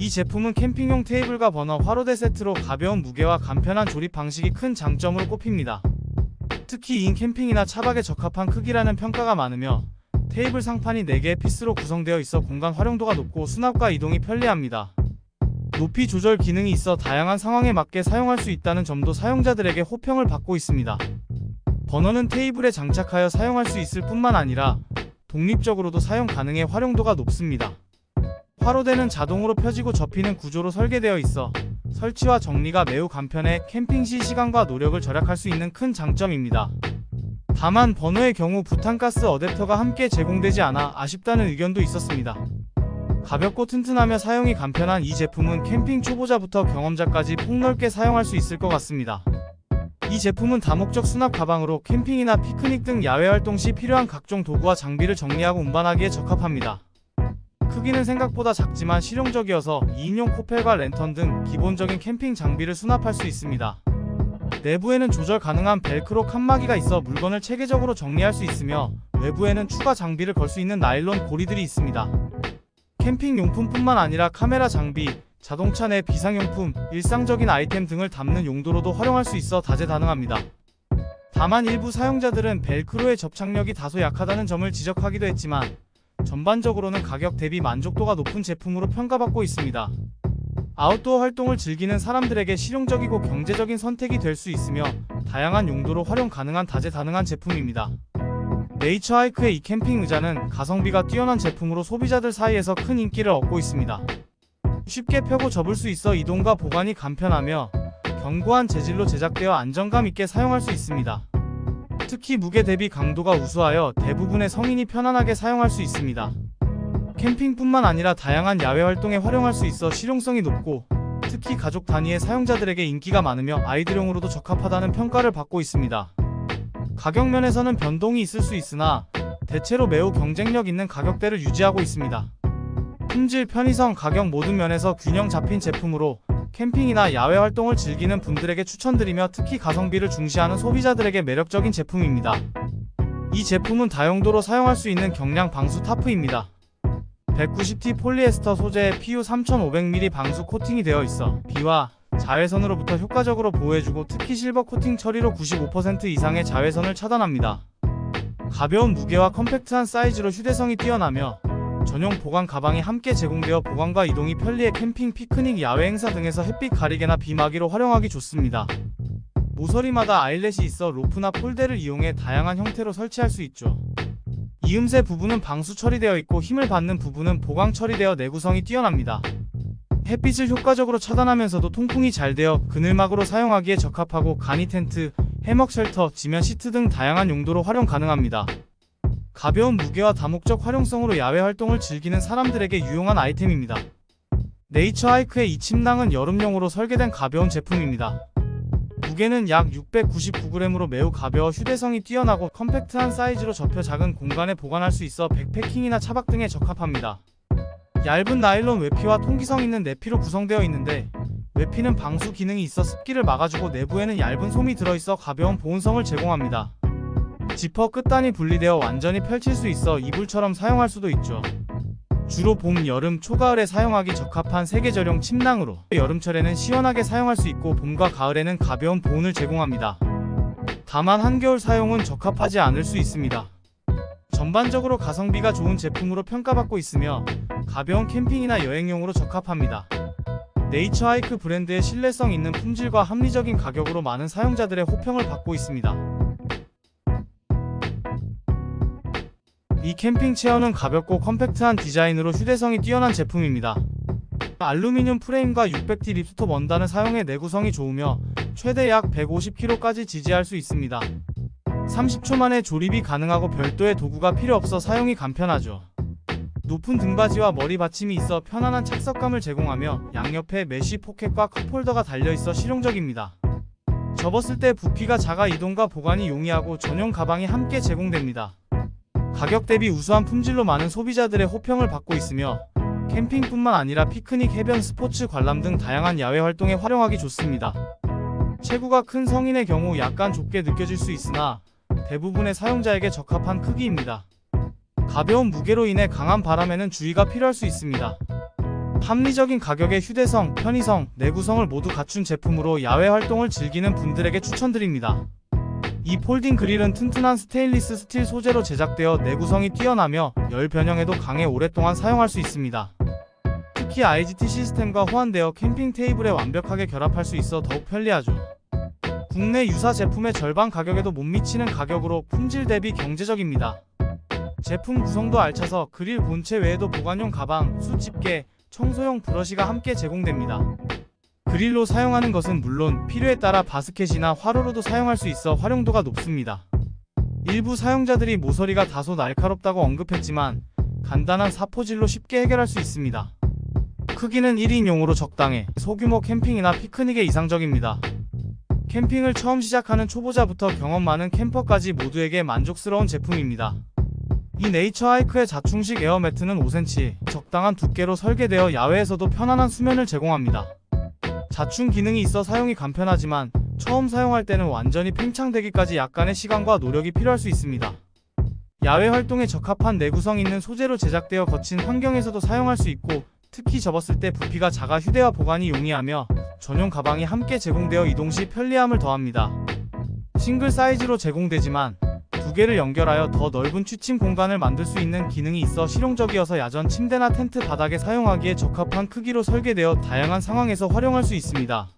이 제품은 캠핑용 테이블과 버너, 화로대 세트로 가벼운 무게와 간편한 조립 방식이 큰 장점으로 꼽힙니다. 특히 2인 캠핑이나 차박에 적합한 크기라는 평가가 많으며 테이블 상판이 4개의 피스로 구성되어 있어 공간 활용도가 높고 수납과 이동이 편리합니다. 높이 조절 기능이 있어 다양한 상황에 맞게 사용할 수 있다는 점도 사용자들에게 호평을 받고 있습니다. 버너는 테이블에 장착하여 사용할 수 있을 뿐만 아니라 독립적으로도 사용 가능해 활용도가 높습니다. 화로대는 자동으로 펴지고 접히는 구조로 설계되어 있어 설치와 정리가 매우 간편해 캠핑 시 시간과 노력을 절약할 수 있는 큰 장점입니다. 다만 버너의 경우 부탄가스 어댑터가 함께 제공되지 않아 아쉽다는 의견도 있었습니다. 가볍고 튼튼하며 사용이 간편한 이 제품은 캠핑 초보자부터 경험자까지 폭넓게 사용할 수 있을 것 같습니다. 이 제품은 다목적 수납 가방으로 캠핑이나 피크닉 등 야외 활동 시 필요한 각종 도구와 장비를 정리하고 운반하기에 적합합니다. 크기는 생각보다 작지만 실용적이어서 2인용 코펠과 랜턴 등 기본적인 캠핑 장비를 수납할 수 있습니다. 내부에는 조절 가능한 벨크로 칸막이가 있어 물건을 체계적으로 정리할 수 있으며 외부에는 추가 장비를 걸 수 있는 나일론 고리들이 있습니다. 캠핑 용품뿐만 아니라 카메라 장비, 자동차 내 비상용품, 일상적인 아이템 등을 담는 용도로도 활용할 수 있어 다재다능합니다. 다만 일부 사용자들은 벨크로의 접착력이 다소 약하다는 점을 지적하기도 했지만 전반적으로는 가격 대비 만족도가 높은 제품으로 평가받고 있습니다. 아웃도어 활동을 즐기는 사람들에게 실용적이고 경제적인 선택이 될 수 있으며 다양한 용도로 활용 가능한 다재다능한 제품입니다. 네이처하이크의 이 캠핑 의자는 가성비가 뛰어난 제품으로 소비자들 사이에서 큰 인기를 얻고 있습니다. 쉽게 펴고 접을 수 있어 이동과 보관이 간편하며 견고한 재질로 제작되어 안정감 있게 사용할 수 있습니다. 특히 무게 대비 강도가 우수하여 대부분의 성인이 편안하게 사용할 수 있습니다. 캠핑뿐만 아니라 다양한 야외 활동에 활용할 수 있어 실용성이 높고 특히 가족 단위의 사용자들에게 인기가 많으며 아이들용으로도 적합하다는 평가를 받고 있습니다. 가격 면에서는 변동이 있을 수 있으나 대체로 매우 경쟁력 있는 가격대를 유지하고 있습니다. 품질, 편의성, 가격 모든 면에서 균형 잡힌 제품으로 캠핑이나 야외 활동을 즐기는 분들에게 추천드리며 특히 가성비를 중시하는 소비자들에게 매력적인 제품입니다. 이 제품은 다용도로 사용할 수 있는 경량 방수 타프입니다. 190T 폴리에스터 소재의 PU 3500mm 방수 코팅이 되어 있어 비와 자외선으로부터 효과적으로 보호해주고 특히 실버 코팅 처리로 95% 이상의 자외선을 차단합니다. 가벼운 무게와 컴팩트한 사이즈로 휴대성이 뛰어나며 전용 보관 가방이 함께 제공되어 보관과 이동이 편리해 캠핑, 피크닉, 야외 행사 등에서 햇빛 가리개나 비 막이로 활용하기 좋습니다. 모서리마다 아일렛이 있어 로프나 폴대를 이용해 다양한 형태로 설치할 수 있죠. 이음새 부분은 방수 처리되어 있고 힘을 받는 부분은 보강 처리되어 내구성이 뛰어납니다. 햇빛을 효과적으로 차단하면서도 통풍이 잘 되어 그늘막으로 사용하기에 적합하고 간이 텐트, 해먹 쉘터, 지면 시트 등 다양한 용도로 활용 가능합니다. 가벼운 무게와 다목적 활용성으로 야외 활동을 즐기는 사람들에게 유용한 아이템입니다. 네이처하이크의 이 침낭은 여름용으로 설계된 가벼운 제품입니다. 무게는 약 699g으로 매우 가벼워 휴대성이 뛰어나고 컴팩트한 사이즈로 접혀 작은 공간에 보관할 수 있어 백패킹이나 차박 등에 적합합니다. 얇은 나일론 외피와 통기성 있는 내피로 구성되어 있는데 외피는 방수 기능이 있어 습기를 막아주고 내부에는 얇은 솜이 들어있어 가벼운 보온성을 제공합니다. 지퍼 끝단이 분리되어 완전히 펼칠 수 있어 이불처럼 사용할 수도 있죠. 주로 봄, 여름, 초가을에 사용하기 적합한 세계절용 침낭으로 여름철에는 시원하게 사용할 수 있고 봄과 가을에는 가벼운 보온을 제공합니다. 다만 한겨울 사용은 적합하지 않을 수 있습니다. 전반적으로 가성비가 좋은 제품으로 평가받고 있으며 가벼운 캠핑이나 여행용으로 적합합니다. 네이처하이크 브랜드의 신뢰성 있는 품질과 합리적인 가격으로 많은 사용자들의 호평을 받고 있습니다. 이 캠핑 체어는 가볍고 컴팩트한 디자인으로 휴대성이 뛰어난 제품입니다. 알루미늄 프레임과 600T 립스톱 원단을 사용해 내구성이 좋으며 최대 약 150kg까지 지지할 수 있습니다. 30초 만에 조립이 가능하고 별도의 도구가 필요 없어 사용이 간편하죠. 높은 등받이와 머리 받침이 있어 편안한 착석감을 제공하며 양옆에 메쉬 포켓과 컵홀더가 달려있어 실용적입니다. 접었을 때 부피가 작아 이동과 보관이 용이하고 전용 가방이 함께 제공됩니다. 가격 대비 우수한 품질로 많은 소비자들의 호평을 받고 있으며 캠핑뿐만 아니라 피크닉, 해변, 스포츠, 관람 등 다양한 야외 활동에 활용하기 좋습니다. 체구가 큰 성인의 경우 약간 좁게 느껴질 수 있으나 대부분의 사용자에게 적합한 크기입니다. 가벼운 무게로 인해 강한 바람에는 주의가 필요할 수 있습니다. 합리적인 가격에 휴대성, 편의성, 내구성을 모두 갖춘 제품으로 야외 활동을 즐기는 분들에게 추천드립니다. 이 폴딩 그릴은 튼튼한 스테인리스 스틸 소재로 제작되어 내구성이 뛰어나며 열 변형에도 강해 오랫동안 사용할 수 있습니다. 특히 IGT 시스템과 호환되어 캠핑 테이블에 완벽하게 결합할 수 있어 더욱 편리하죠. 국내 유사 제품의 절반 가격에도 못 미치는 가격으로 품질 대비 경제적입니다. 제품 구성도 알차서 그릴 본체 외에도 보관용 가방, 숯집게, 청소용 브러쉬가 함께 제공됩니다. 그릴로 사용하는 것은 물론 필요에 따라 바스켓이나 화로로도 사용할 수 있어 활용도가 높습니다. 일부 사용자들이 모서리가 다소 날카롭다고 언급했지만 간단한 사포질로 쉽게 해결할 수 있습니다. 크기는 1인용으로 적당해 소규모 캠핑이나 피크닉에 이상적입니다. 캠핑을 처음 시작하는 초보자부터 경험 많은 캠퍼까지 모두에게 만족스러운 제품입니다. 이 네이처 하이크의 자충식 에어매트는 5cm, 적당한 두께로 설계되어 야외에서도 편안한 수면을 제공합니다. 자충 기능이 있어 사용이 간편하지만 처음 사용할 때는 완전히 팽창되기까지 약간의 시간과 노력이 필요할 수 있습니다. 야외 활동에 적합한 내구성 있는 소재로 제작되어 거친 환경에서도 사용할 수 있고 특히 접었을 때 부피가 작아 휴대와 보관이 용이하며 전용 가방이 함께 제공되어 이동 시 편리함을 더합니다. 싱글 사이즈로 제공되지만 두 개를 연결하여 더 넓은 취침 공간을 만들 수 있는 기능이 있어 실용적이어서 야전 침대나 텐트 바닥에 사용하기에 적합한 크기로 설계되어 다양한 상황에서 활용할 수 있습니다.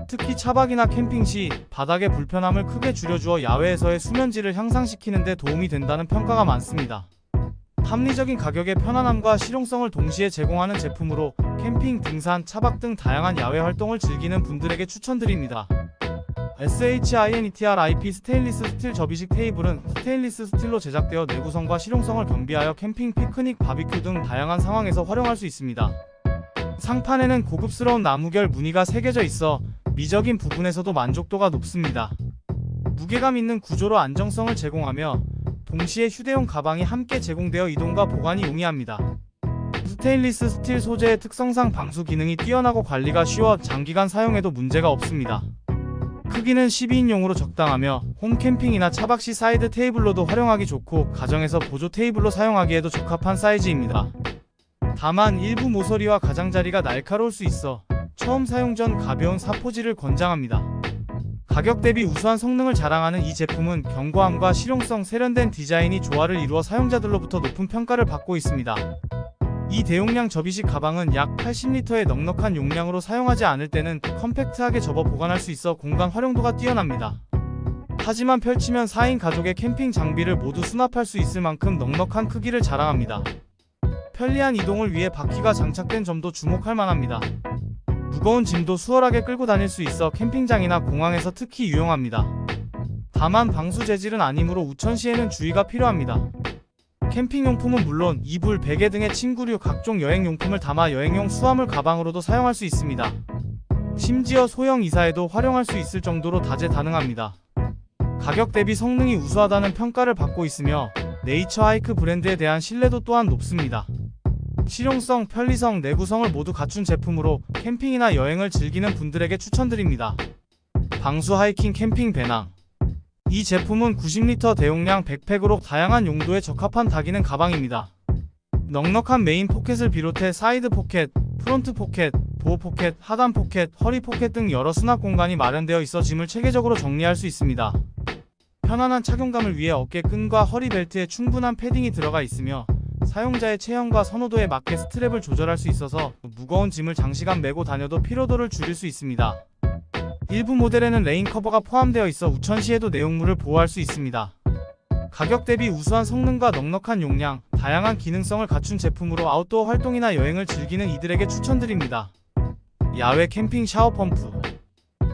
특히 차박이나 캠핑 시 바닥의 불편함을 크게 줄여주어 야외에서의 수면질을 향상시키는 데 도움이 된다는 평가가 많습니다. 합리적인 가격의 편안함과 실용성을 동시에 제공하는 제품으로 캠핑, 등산, 차박 등 다양한 야외 활동을 즐기는 분들에게 추천드립니다. SHINETRIP 스테인리스 스틸 접이식 테이블은 스테인리스 스틸로 제작되어 내구성과 실용성을 겸비하여 캠핑, 피크닉, 바비큐 등 다양한 상황에서 활용할 수 있습니다. 상판에는 고급스러운 나무결 무늬가 새겨져 있어 미적인 부분에서도 만족도가 높습니다. 무게감 있는 구조로 안정성을 제공하며 동시에 휴대용 가방이 함께 제공되어 이동과 보관이 용이합니다. 스테인리스 스틸 소재의 특성상 방수 기능이 뛰어나고 관리가 쉬워 장기간 사용해도 문제가 없습니다. 크기는 12인용으로 적당하며 홈 캠핑이나 차박 시 사이드 테이블로도 활용하기 좋고 가정에서 보조 테이블로 사용하기에도 적합한 사이즈입니다. 다만 일부 모서리와 가장자리가 날카로울 수 있어 처음 사용 전 가벼운 사포질을 권장합니다. 가격 대비 우수한 성능을 자랑하는 이 제품은 견고함과 실용성, 세련된 디자인이 조화를 이루어 사용자들로부터 높은 평가를 받고 있습니다. 이 대용량 접이식 가방은 약 80리터의 넉넉한 용량으로 사용하지 않을 때는 컴팩트하게 접어 보관할 수 있어 공간 활용도가 뛰어납니다. 하지만 펼치면 4인 가족의 캠핑 장비를 모두 수납할 수 있을 만큼 넉넉한 크기를 자랑합니다. 편리한 이동을 위해 바퀴가 장착된 점도 주목할 만합니다. 무거운 짐도 수월하게 끌고 다닐 수 있어 캠핑장이나 공항에서 특히 유용합니다. 다만 방수 재질은 아니므로 우천 시에는 주의가 필요합니다. 캠핑용품은 물론 이불, 베개 등의 침구류 각종 여행용품을 담아 여행용 수화물 가방으로도 사용할 수 있습니다. 심지어 소형 이사에도 활용할 수 있을 정도로 다재다능합니다. 가격 대비 성능이 우수하다는 평가를 받고 있으며 네이처 하이크 브랜드에 대한 신뢰도 또한 높습니다. 실용성, 편리성, 내구성을 모두 갖춘 제품으로 캠핑이나 여행을 즐기는 분들에게 추천드립니다. 방수 하이킹 캠핑 배낭. 이 제품은 90리터 대용량 백팩으로 다양한 용도에 적합한 다기능 가방입니다. 넉넉한 메인 포켓을 비롯해 사이드 포켓, 프론트 포켓, 보호 포켓, 하단 포켓, 허리 포켓 등 여러 수납 공간이 마련되어 있어 짐을 체계적으로 정리할 수 있습니다. 편안한 착용감을 위해 어깨끈과 허리 벨트에 충분한 패딩이 들어가 있으며 사용자의 체형과 선호도에 맞게 스트랩을 조절할 수 있어서 무거운 짐을 장시간 메고 다녀도 피로도를 줄일 수 있습니다. 일부 모델에는 레인 커버가 포함되어 있어 우천 시에도 내용물을 보호할 수 있습니다. 가격 대비 우수한 성능과 넉넉한 용량, 다양한 기능성을 갖춘 제품으로 아웃도어 활동이나 여행을 즐기는 이들에게 추천드립니다. 야외 캠핑 샤워 펌프.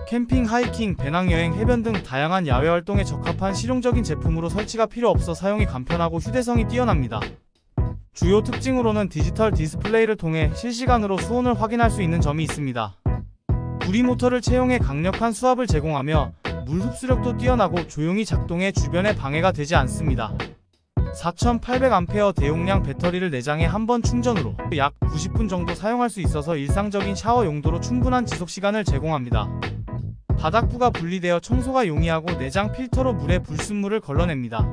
캠핑, 하이킹, 배낭여행, 해변 등 다양한 야외 활동에 적합한 실용적인 제품으로 설치가 필요 없어 사용이 간편하고 휴대성이 뛰어납니다. 주요 특징으로는 디지털 디스플레이를 통해 실시간으로 수온을 확인할 수 있는 점이 있습니다. 구리 모터를 채용해 강력한 수압을 제공하며 물 흡수력도 뛰어나고 조용히 작동해 주변에 방해가 되지 않습니다. 4800A 대용량 배터리를 내장해 한 번 충전으로 약 90분 정도 사용할 수 있어서 일상적인 샤워 용도로 충분한 지속시간을 제공합니다. 바닥부가 분리되어 청소가 용이하고 내장 필터로 물에 불순물을 걸러냅니다.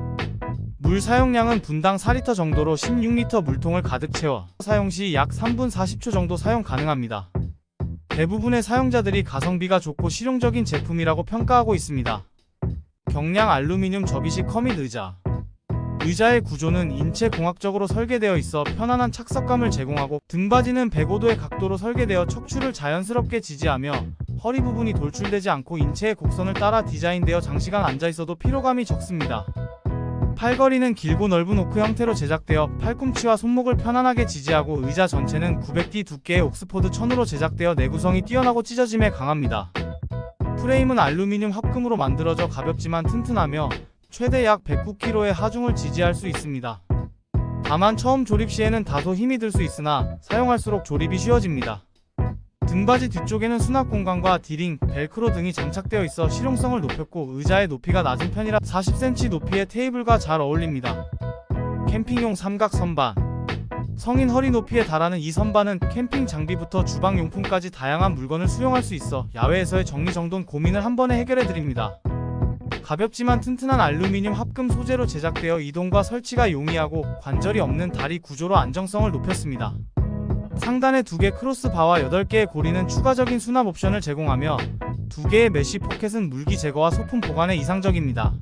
물 사용량은 분당 4리터 정도로 16리터 물통을 가득 채워 사용 시 약 3분 40초 정도 사용 가능합니다. 대부분의 사용자들이 가성비가 좋고 실용적인 제품이라고 평가하고 있습니다. 경량 알루미늄 접이식 커밋 의자. 의자의 구조는 인체공학적으로 설계되어 있어 편안한 착석감을 제공하고, 등받이는 105도의 각도로 설계되어 척추를 자연스럽게 지지하며 허리 부분이 돌출되지 않고 인체의 곡선을 따라 디자인되어 장시간 앉아있어도 피로감이 적습니다. 팔걸이는 길고 넓은 오크 형태로 제작되어 팔꿈치와 손목을 편안하게 지지하고, 의자 전체는 900D 두께의 옥스포드 천으로 제작되어 내구성이 뛰어나고 찢어짐에 강합니다. 프레임은 알루미늄 합금으로 만들어져 가볍지만 튼튼하며 최대 약 109kg의 하중을 지지할 수 있습니다. 다만 처음 조립 시에는 다소 힘이 들 수 있으나 사용할수록 조립이 쉬워집니다. 등받이 뒤쪽에는 수납 공간과 디링, 벨크로 등이 장착되어 있어 실용성을 높였고, 의자의 높이가 낮은 편이라 40cm 높이의 테이블과 잘 어울립니다. 캠핑용 삼각 선반. 성인 허리 높이에 달하는 이 선반은 캠핑 장비부터 주방용품까지 다양한 물건을 수용할 수 있어 야외에서의 정리정돈 고민을 한 번에 해결해드립니다. 가볍지만 튼튼한 알루미늄 합금 소재로 제작되어 이동과 설치가 용이하고, 관절이 없는 다리 구조로 안정성을 높였습니다. 상단에 2개 크로스바와 8개의 고리는 추가적인 수납 옵션을 제공하며, 2개의 메쉬 포켓은 물기 제거와 소품 보관에 이상적입니다.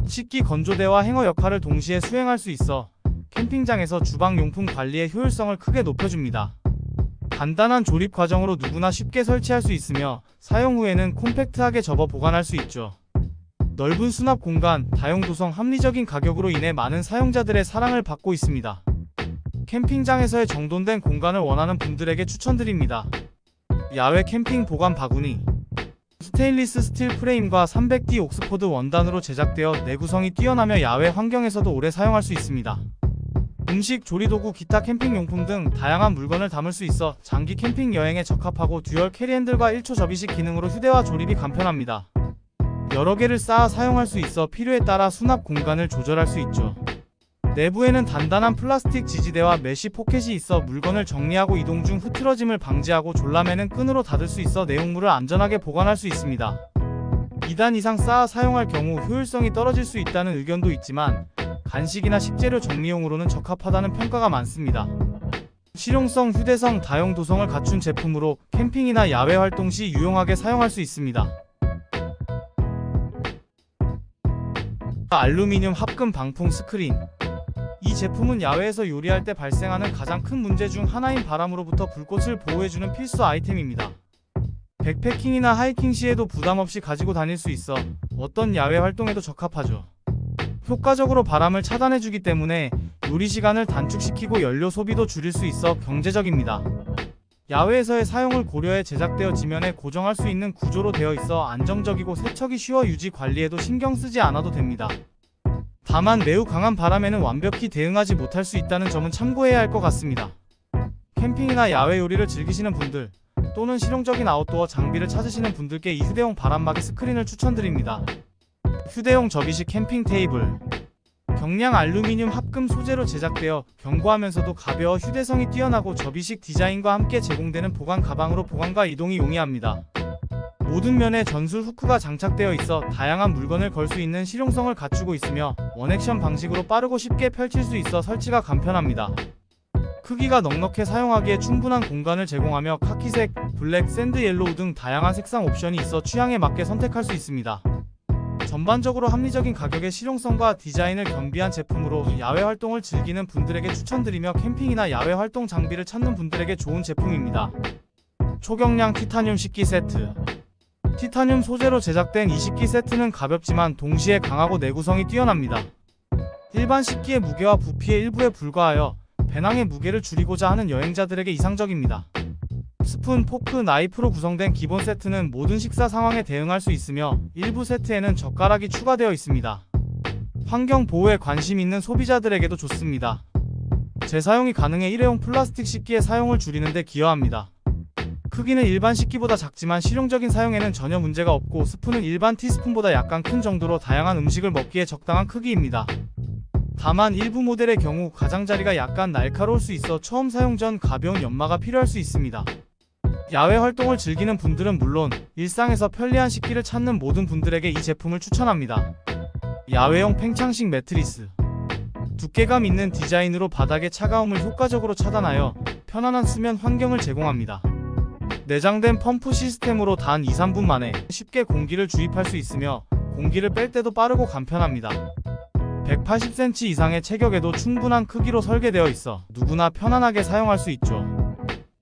식기 건조대와 행어 역할을 동시에 수행할 수 있어 캠핑장에서 주방용품 관리의 효율성을 크게 높여줍니다. 간단한 조립 과정으로 누구나 쉽게 설치할 수 있으며, 사용 후에는 콤팩트하게 접어 보관할 수 있죠. 넓은 수납 공간, 다용도성, 합리적인 가격으로 인해 많은 사용자들의 사랑을 받고 있습니다. 캠핑장에서의 정돈된 공간을 원하는 분들에게 추천드립니다. 야외 캠핑 보관 바구니. 스테인리스 스틸 프레임과 300D 옥스포드 원단으로 제작되어 내구성이 뛰어나며 야외 환경에서도 오래 사용할 수 있습니다. 음식, 조리도구, 기타 캠핑용품 등 다양한 물건을 담을 수 있어 장기 캠핑 여행에 적합하고, 듀얼 캐리핸들과 1초 접이식 기능으로 휴대와 조립이 간편합니다. 여러 개를 쌓아 사용할 수 있어 필요에 따라 수납 공간을 조절할 수 있죠. 내부에는 단단한 플라스틱 지지대와 메쉬 포켓이 있어 물건을 정리하고 이동 중 흐트러짐을 방지하고, 졸라매는 끈으로 닫을 수 있어 내용물을 안전하게 보관할 수 있습니다. 2단 이상 쌓아 사용할 경우 효율성이 떨어질 수 있다는 의견도 있지만, 간식이나 식재료 정리용으로는 적합하다는 평가가 많습니다. 실용성, 휴대성, 다용도성을 갖춘 제품으로 캠핑이나 야외 활동 시 유용하게 사용할 수 있습니다. 알루미늄 합금 방풍 스크린. 이 제품은 야외에서 요리할 때 발생하는 가장 큰 문제 중 하나인 바람으로부터 불꽃을 보호해주는 필수 아이템입니다. 백패킹이나 하이킹 시에도 부담없이 가지고 다닐 수 있어 어떤 야외 활동에도 적합하죠. 효과적으로 바람을 차단해주기 때문에 요리 시간을 단축시키고 연료 소비도 줄일 수 있어 경제적입니다. 야외에서의 사용을 고려해 제작되어 지면에 고정할 수 있는 구조로 되어 있어 안정적이고 세척이 쉬워 유지 관리에도 신경 쓰지 않아도 됩니다. 다만 매우 강한 바람에는 완벽히 대응하지 못할 수 있다는 점은 참고해야 할 것 같습니다. 캠핑이나 야외 요리를 즐기시는 분들, 또는 실용적인 아웃도어 장비를 찾으시는 분들께 이 휴대용 바람막이 스크린을 추천드립니다. 휴대용 접이식 캠핑 테이블. 경량 알루미늄 합금 소재로 제작되어 견고하면서도 가벼워 휴대성이 뛰어나고, 접이식 디자인과 함께 제공되는 보관 가방으로 보관과 이동이 용이합니다. 모든 면에 전술 후크가 장착되어 있어 다양한 물건을 걸 수 있는 실용성을 갖추고 있으며, 원액션 방식으로 빠르고 쉽게 펼칠 수 있어 설치가 간편합니다. 크기가 넉넉해 사용하기에 충분한 공간을 제공하며, 카키색, 블랙, 샌드 옐로우 등 다양한 색상 옵션이 있어 취향에 맞게 선택할 수 있습니다. 전반적으로 합리적인 가격의 실용성과 디자인을 겸비한 제품으로 야외 활동을 즐기는 분들에게 추천드리며, 캠핑이나 야외 활동 장비를 찾는 분들에게 좋은 제품입니다. 초경량 티타늄 식기 세트. 티타늄 소재로 제작된 이 식기 세트는 가볍지만 동시에 강하고 내구성이 뛰어납니다. 일반 식기의 무게와 부피의 일부에 불과하여 배낭의 무게를 줄이고자 하는 여행자들에게 이상적입니다. 스푼, 포크, 나이프로 구성된 기본 세트는 모든 식사 상황에 대응할 수 있으며, 일부 세트에는 젓가락이 추가되어 있습니다. 환경 보호에 관심 있는 소비자들에게도 좋습니다. 재사용이 가능해 일회용 플라스틱 식기의 사용을 줄이는 데 기여합니다. 크기는 일반 식기보다 작지만 실용적인 사용에는 전혀 문제가 없고, 스푼은 일반 티스푼보다 약간 큰 정도로 다양한 음식을 먹기에 적당한 크기입니다. 다만 일부 모델의 경우 가장자리가 약간 날카로울 수 있어 처음 사용 전 가벼운 연마가 필요할 수 있습니다. 야외 활동을 즐기는 분들은 물론 일상에서 편리한 식기를 찾는 모든 분들에게 이 제품을 추천합니다. 야외용 팽창식 매트리스. 두께감 있는 디자인으로 바닥의 차가움을 효과적으로 차단하여 편안한 수면 환경을 제공합니다. 내장된 펌프 시스템으로 단 2-3분 만에 쉽게 공기를 주입할 수 있으며 공기를 뺄 때도 빠르고 간편합니다. 180cm 이상의 체격에도 충분한 크기로 설계되어 있어 누구나 편안하게 사용할 수 있죠.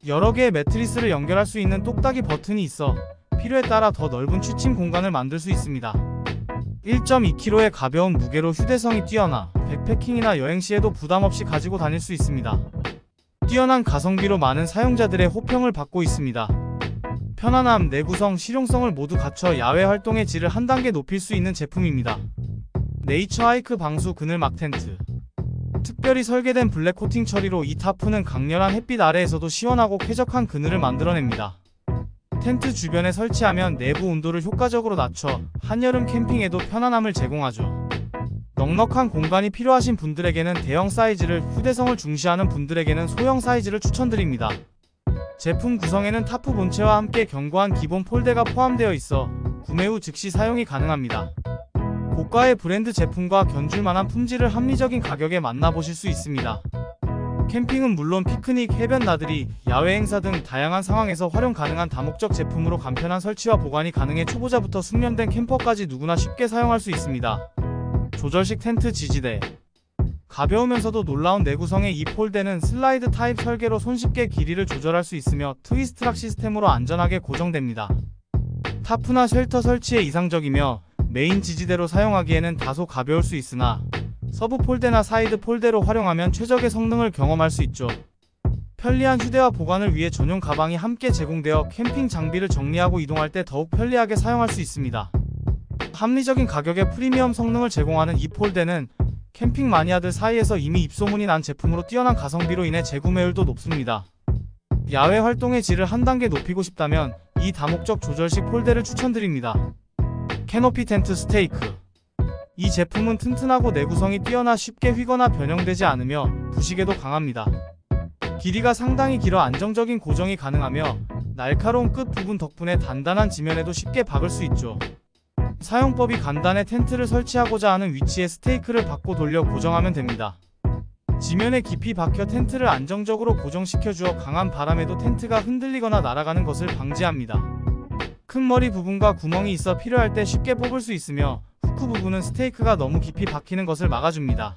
여러 개의 매트리스를 연결할 수 있는 똑딱이 버튼이 있어 필요에 따라 더 넓은 취침 공간을 만들 수 있습니다. 1.2kg의 가벼운 무게로 휴대성이 뛰어나 백패킹이나 여행 시에도 부담 없이 가지고 다닐 수 있습니다. 뛰어난 가성비로 많은 사용자들의 호평을 받고 있습니다. 편안함, 내구성, 실용성을 모두 갖춰 야외 활동의 질을 한 단계 높일 수 있는 제품입니다. 네이처 하이크 방수 그늘 막 텐트. 특별히 설계된 블랙 코팅 처리로 이 타프는 강렬한 햇빛 아래에서도 시원하고 쾌적한 그늘을 만들어냅니다. 텐트 주변에 설치하면 내부 온도를 효과적으로 낮춰 한여름 캠핑에도 편안함을 제공하죠. 넉넉한 공간이 필요하신 분들에게는 대형 사이즈를, 휴대성을 중시하는 분들에게는 소형 사이즈를 추천드립니다. 제품 구성에는 타프 본체와 함께 견고한 기본 폴대가 포함되어 있어 구매 후 즉시 사용이 가능합니다. 고가의 브랜드 제품과 견줄만한 품질을 합리적인 가격에 만나보실 수 있습니다. 캠핑은 물론 피크닉, 해변 나들이, 야외 행사 등 다양한 상황에서 활용 가능한 다목적 제품으로 간편한 설치와 보관이 가능해 초보자부터 숙련된 캠퍼까지 누구나 쉽게 사용할 수 있습니다. 조절식 텐트 지지대. 가벼우면서도 놀라운 내구성의 이 폴대는 슬라이드 타입 설계로 손쉽게 길이를 조절할 수 있으며 트위스트락 시스템으로 안전하게 고정됩니다. 타프나 쉘터 설치에 이상적이며 메인 지지대로 사용하기에는 다소 가벼울 수 있으나 서브 폴대나 사이드 폴대로 활용하면 최적의 성능을 경험할 수 있죠. 편리한 휴대와 보관을 위해 전용 가방이 함께 제공되어 캠핑 장비를 정리하고 이동할 때 더욱 편리하게 사용할 수 있습니다. 합리적인 가격에 프리미엄 성능을 제공하는 이 폴대는 캠핑 마니아들 사이에서 이미 입소문이 난 제품으로 뛰어난 가성비로 인해 재구매율도 높습니다. 야외 활동의 질을 한 단계 높이고 싶다면 이 다목적 조절식 폴대를 추천드립니다. 캐노피 텐트 스테이크. 이 제품은 튼튼하고 내구성이 뛰어나 쉽게 휘거나 변형되지 않으며 부식에도 강합니다. 길이가 상당히 길어 안정적인 고정이 가능하며 날카로운 끝 부분 덕분에 단단한 지면에도 쉽게 박을 수 있죠. 사용법이 간단해. 텐트를 설치하고자 하는 위치에 스테이크를 받고 돌려 고정하면 됩니다. 지면에 깊이 박혀 텐트를 안정적으로 고정시켜주어 강한 바람에도 텐트가 흔들리거나 날아가는 것을 방지합니다. 큰 머리 부분과 구멍이 있어 필요할 때 쉽게 뽑을 수 있으며 후크 부분은 스테이크가 너무 깊이 박히는 것을 막아줍니다.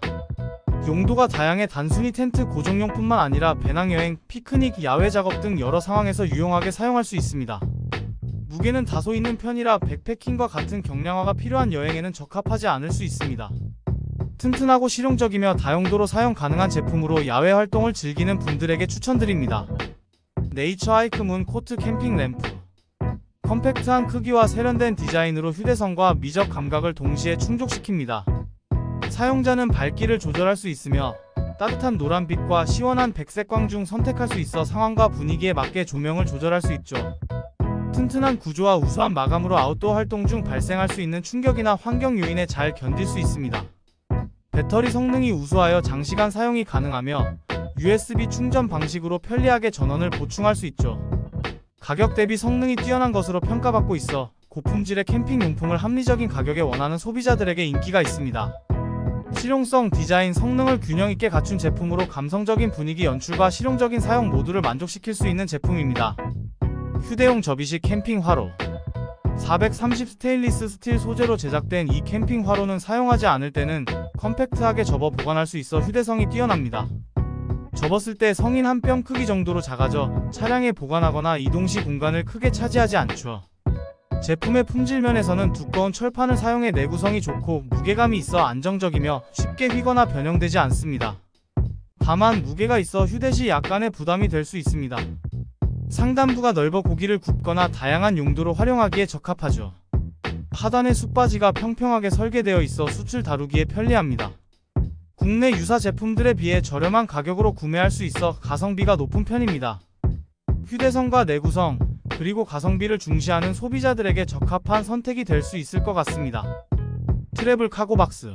용도가 다양해 단순히 텐트 고정용뿐만 아니라 배낭여행, 피크닉, 야외 작업 등 여러 상황에서 유용하게 사용할 수 있습니다. 무게는 다소 있는 편이라 백패킹과 같은 경량화가 필요한 여행에는 적합하지 않을 수 있습니다. 튼튼하고 실용적이며 다용도로 사용 가능한 제품으로 야외 활동을 즐기는 분들에게 추천드립니다. 네이처 하이크 문 코트 캠핑 램프. 컴팩트한 크기와 세련된 디자인으로 휴대성과 미적 감각을 동시에 충족시킵니다. 사용자는 밝기를 조절할 수 있으며 따뜻한 노란빛과 시원한 백색광 중 선택할 수 있어 상황과 분위기에 맞게 조명을 조절할 수 있죠. 튼튼한 구조와 우수한 마감으로 아웃도어 활동 중 발생할 수 있는 충격이나 환경 요인에 잘 견딜 수 있습니다. 배터리 성능이 우수하여 장시간 사용이 가능하며 USB 충전 방식으로 편리하게 전원을 보충할 수 있죠. 가격 대비 성능이 뛰어난 것으로 평가받고 있어 고품질의 캠핑 용품을 합리적인 가격에 원하는 소비자들에게 인기가 있습니다. 실용성, 디자인, 성능을 균형 있게 갖춘 제품으로 감성적인 분위기 연출과 실용적인 사용 모두를 만족시킬 수 있는 제품입니다. 휴대용 접이식 캠핑 화로. 430 스테인리스 스틸 소재로 제작된 이 캠핑 화로는 사용하지 않을 때는 컴팩트하게 접어 보관할 수 있어 휴대성이 뛰어납니다. 접었을 때 성인 한 뼘 크기 정도로 작아져 차량에 보관하거나 이동 시 공간을 크게 차지하지 않죠. 제품의 품질 면에서는 두꺼운 철판을 사용해 내구성이 좋고 무게감이 있어 안정적이며 쉽게 휘거나 변형되지 않습니다. 다만 무게가 있어 휴대 시 약간의 부담이 될 수 있습니다. 상단부가 넓어 고기를 굽거나 다양한 용도로 활용하기에 적합하죠. 하단의 숯바지가 평평하게 설계되어 있어 숯을 다루기에 편리합니다. 국내 유사 제품들에 비해 저렴한 가격으로 구매할 수 있어 가성비가 높은 편입니다. 휴대성과 내구성, 그리고 가성비를 중시하는 소비자들에게 적합한 선택이 될 수 있을 것 같습니다. 트래블 카고 박스.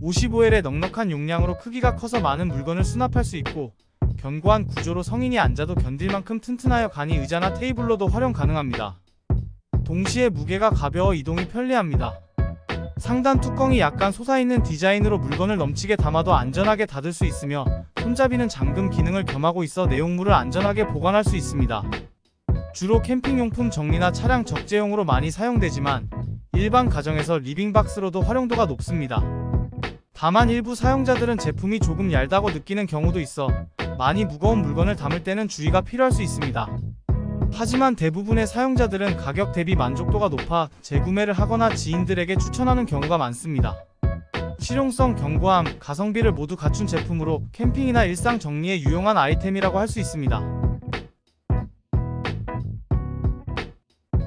55L의 넉넉한 용량으로 크기가 커서 많은 물건을 수납할 수 있고 견고한 구조로 성인이 앉아도 견딜 만큼 튼튼하여 간이 의자나 테이블로도 활용 가능합니다. 동시에 무게가 가벼워 이동이 편리합니다. 상단 뚜껑이 약간 솟아있는 디자인으로 물건을 넘치게 담아도 안전하게 닫을 수 있으며 손잡이는 잠금 기능을 겸하고 있어 내용물을 안전하게 보관할 수 있습니다. 주로 캠핑용품 정리나 차량 적재용으로 많이 사용되지만 일반 가정에서 리빙박스로도 활용도가 높습니다. 다만 일부 사용자들은 제품이 조금 얇다고 느끼는 경우도 있어 많이 무거운 물건을 담을 때는 주의가 필요할 수 있습니다. 하지만 대부분의 사용자들은 가격 대비 만족도가 높아 재구매를 하거나 지인들에게 추천하는 경우가 많습니다. 실용성, 견고함, 가성비를 모두 갖춘 제품으로 캠핑이나 일상 정리에 유용한 아이템이라고 할 수 있습니다.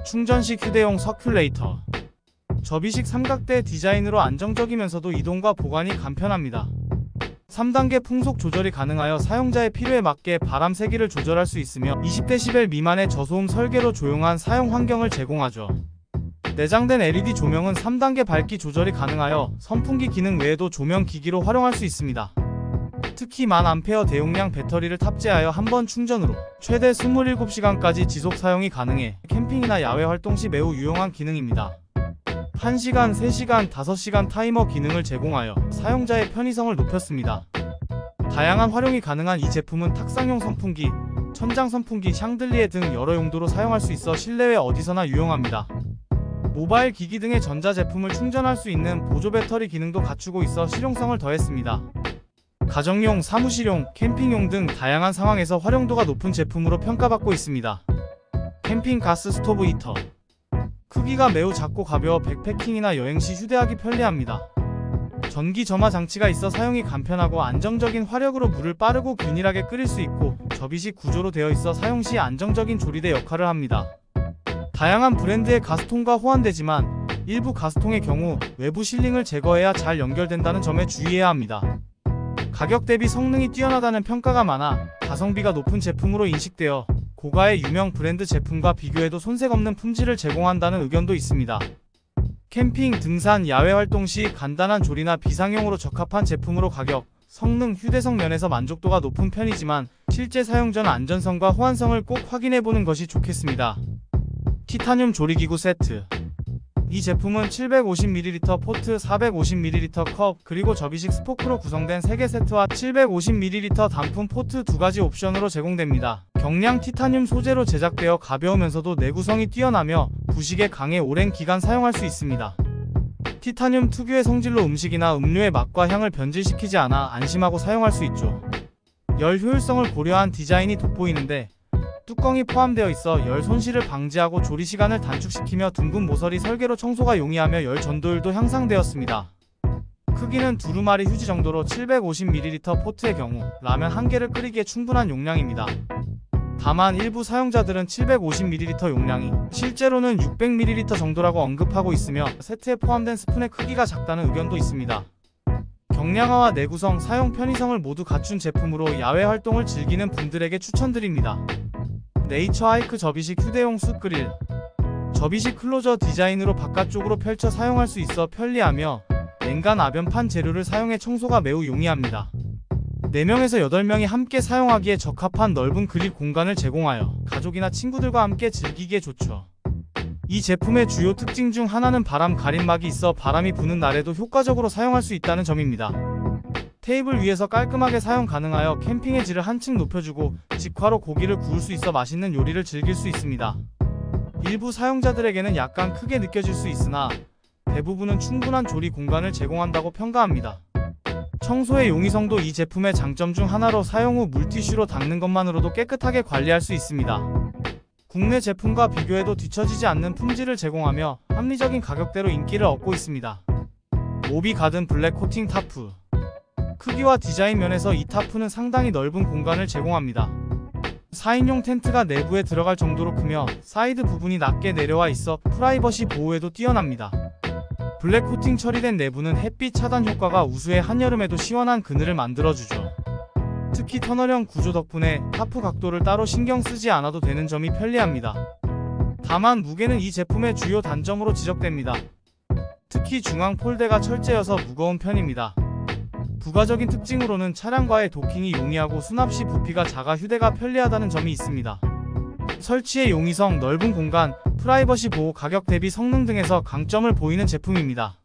충전식 휴대용 서큘레이터. 접이식 삼각대 디자인으로 안정적이면서도 이동과 보관이 간편합니다. 3단계 풍속 조절이 가능하여 사용자의 필요에 맞게 바람 세기를 조절할 수 있으며 20dB 미만의 저소음 설계로 조용한 사용 환경을 제공하죠. 내장된 LED 조명은 3단계 밝기 조절이 가능하여 선풍기 기능 외에도 조명 기기로 활용할 수 있습니다. 특히 1000A 대용량 배터리를 탑재하여 한 번 충전으로 최대 27시간까지 지속 사용이 가능해 캠핑이나 야외 활동 시 매우 유용한 기능입니다. 1시간, 3시간, 5시간 타이머 기능을 제공하여 사용자의 편의성을 높였습니다. 다양한 활용이 가능한 이 제품은 탁상용 선풍기, 천장 선풍기, 샹들리에 등 여러 용도로 사용할 수 있어 실내외 어디서나 유용합니다. 모바일 기기 등의 전자제품을 충전할 수 있는 보조 배터리 기능도 갖추고 있어 실용성을 더했습니다. 가정용, 사무실용, 캠핑용 등 다양한 상황에서 활용도가 높은 제품으로 평가받고 있습니다. 캠핑 가스 스토브 히터. 크기가 매우 작고 가벼워 백패킹이나 여행시 휴대하기 편리합니다. 전기 점화 장치가 있어 사용이 간편하고 안정적인 화력으로 물을 빠르고 균일하게 끓일 수 있고 접이식 구조로 되어 있어 사용 시 안정적인 조리대 역할을 합니다. 다양한 브랜드의 가스통과 호환되지만 일부 가스통의 경우 외부 실링을 제거해야 잘 연결된다는 점에 주의해야 합니다. 가격 대비 성능이 뛰어나다는 평가가 많아 가성비가 높은 제품으로 인식되어 고가의 유명 브랜드 제품과 비교해도 손색 없는 품질을 제공한다는 의견도 있습니다. 캠핑, 등산, 야외 활동 시 간단한 조리나 비상용으로 적합한 제품으로 가격, 성능, 휴대성 면에서 만족도가 높은 편이지만 실제 사용 전 안전성과 호환성을 꼭 확인해보는 것이 좋겠습니다. 티타늄 조리기구 세트. 이 제품은 750ml 포트, 450ml 컵, 그리고 접이식 스포크로 구성된 3개 세트와 750ml 단품 포트 2가지 옵션으로 제공됩니다. 경량 티타늄 소재로 제작되어 가벼우면서도 내구성이 뛰어나며 부식에 강해 오랜 기간 사용할 수 있습니다. 티타늄 특유의 성질로 음식이나 음료의 맛과 향을 변질시키지 않아 안심하고 사용할 수 있죠. 열 효율성을 고려한 디자인이 돋보이는데 뚜껑이 포함되어 있어 열 손실을 방지하고 조리 시간을 단축시키며 둥근 모서리 설계로 청소가 용이하며 열 전도율도 향상되었습니다. 크기는 두루마리 휴지 정도로 750ml 포트의 경우 라면 1개를 끓이기에 충분한 용량입니다. 다만 일부 사용자들은 750ml 용량이 실제로는 600ml 정도라고 언급하고 있으며 세트에 포함된 스푼의 크기가 작다는 의견도 있습니다. 경량화와 내구성, 사용 편의성을 모두 갖춘 제품으로 야외 활동을 즐기는 분들에게 추천드립니다. 네이처 하이크 접이식 휴대용 숯그릴. 접이식 클로저 디자인으로 바깥쪽으로 펼쳐 사용할 수 있어 편리하며 냉간 아변판 재료를 사용해 청소가 매우 용이합니다. 4명에서 8명이 함께 사용하기에 적합한 넓은 그릴 공간을 제공하여 가족이나 친구들과 함께 즐기기에 좋죠. 이 제품의 주요 특징 중 하나는 바람 가림막이 있어 바람이 부는 날에도 효과적으로 사용할 수 있다는 점입니다. 테이블 위에서 깔끔하게 사용 가능하여 캠핑의 질을 한층 높여주고 직화로 고기를 구울 수 있어 맛있는 요리를 즐길 수 있습니다. 일부 사용자들에게는 약간 크게 느껴질 수 있으나 대부분은 충분한 조리 공간을 제공한다고 평가합니다. 청소의 용이성도 이 제품의 장점 중 하나로 사용 후 물티슈로 닦는 것만으로도 깨끗하게 관리할 수 있습니다. 국내 제품과 비교해도 뒤처지지 않는 품질을 제공하며 합리적인 가격대로 인기를 얻고 있습니다. 모비 가든 블랙 코팅 타프. 크기와 디자인 면에서 이 타프는 상당히 넓은 공간을 제공합니다. 4인용 텐트가 내부에 들어갈 정도로 크며 사이드 부분이 낮게 내려와 있어 프라이버시 보호에도 뛰어납니다. 블랙 코팅 처리된 내부는 햇빛 차단 효과가 우수해 한여름에도 시원한 그늘을 만들어주죠. 특히 터널형 구조 덕분에 타프 각도를 따로 신경 쓰지 않아도 되는 점이 편리합니다. 다만 무게는 이 제품의 주요 단점으로 지적됩니다. 특히 중앙 폴대가 철제여서 무거운 편입니다. 부가적인 특징으로는 차량과의 도킹이 용이하고 수납 시 부피가 작아 휴대가 편리하다는 점이 있습니다. 설치의 용이성, 넓은 공간, 프라이버시 보호, 가격 대비 성능 등에서 강점을 보이는 제품입니다.